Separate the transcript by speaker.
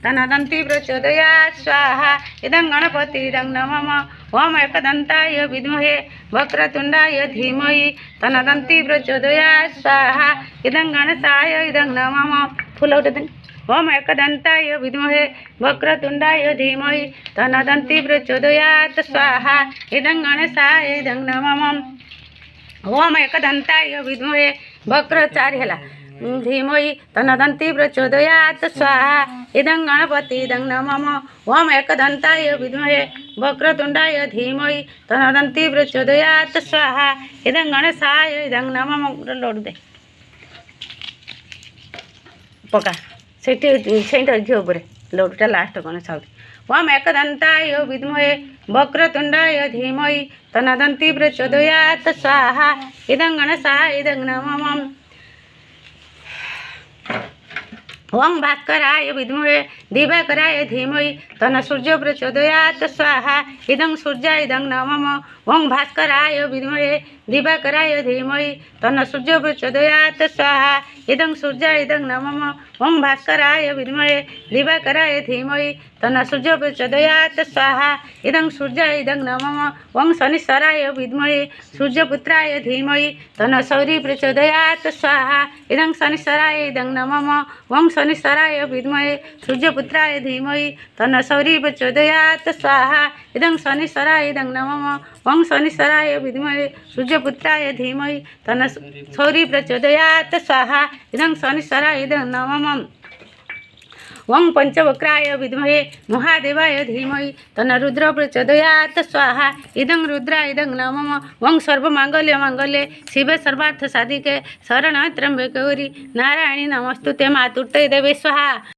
Speaker 1: धनदन्ती प्रचोदयात् स्वाहा इदं गणपतिदं नमः ओम एकदन्ताय विद्महे वक्रतुण्डाय धीमहि धनदन्ती प्रचोदयात् स्वाहा इदं गणेशाय इदं नमः फूल उठे ओम एकदन्ताय विद्महे वक्रतुण्डाय धीमहि धनदन्ती प्रचोदयात् स्वाहा इदं गणेशाय इदं नमः ओम एकदन्ताय विद्महे वक्रचारी हला धीमहि धनदन्ती प्रचोदयात् स्वाहा इदं गणपतिदं नमः ओम एकदन्ताय विद्महे वक्रतुण्डाय धीमहि धनदन्ती प्रचोदयात् स्वाहा इदं गणेशाय इदं नमः लोड दे पका सेठी घे ऊपर लोडटा लास्ट गणेश ओम एकदन्ताय विद्महे वक्रतुण्डाय धीमहि धनदन्ती प्रचोदयात् स्वाहा इदं गणेशाय इदं नमः ओम भास्कराय विद्महे दिवाकराय धीमहि तन्न सूर्य प्रचोदयात् स्वाहा इदं सूर्याय इदं नमः ओम भास्कराय विद्महे दिवाकराय धीमहि तन्न सूर्य प्रचोदयात् स्वाहा इदं सूर्याय इदं नमः ओम भास्कराय विद्महे दिवाकराय धीमहि तन्न सूर्य प्रचोदयात् स्वाहा इदं सूर्याय इदं नमः ओम शनिश्चराय विद्महे सूर्यपुत्राय धीमहि तन्न सौरी प्रचोदयात् स्वाहा इदं शनिश्चराय इदं नमः ओम शनिश्चराय विद्महे सूर्यपुत्राय धीमहि तन्न सौरी प्रचोदयात् स्वाहा इदं शनिश्चराय इदं नमः ओम शनिश्चराय विद्महे सूर्यपुत्राय धीमहि तन्न सौरी प्रचोदयात् स्वाहा इदं शनिश्चराय इदं नमः ओम पंचवक्राय विद्महे महादेवाय धीमहि तन्न रुद्र प्रचोदयात् स्वाहा इदं रुद्राय इदं नमः ओम सर्वमांगल्य मांगल्ये शिवे सर्वार्थ साधिके शरण्ये त्र्यंबके गौरी नारायणी नमस्तुते मातुते देवी स्वाहा।